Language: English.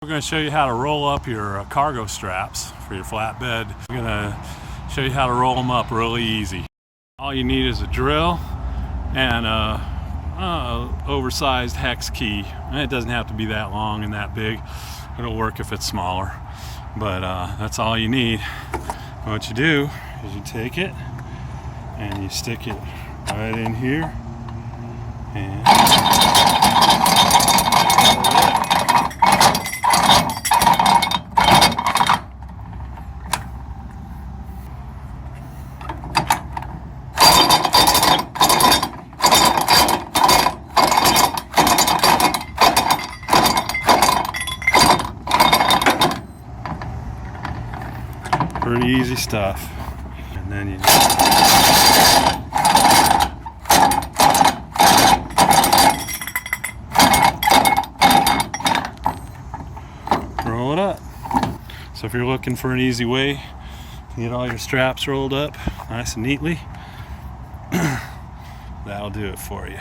We're going to show you how to roll up your cargo straps for your flatbed. We're going to show you how to roll them up really easy. All you need is a drill and a oversized hex key. And it doesn't have to be that long and that big. It'll work if it's smaller, but that's all you need. What you do is you take it and you stick it right in here and pretty easy stuff. And then you roll it up. So if you're looking for an easy way to get all your straps rolled up nice and neatly, that'll do it for you.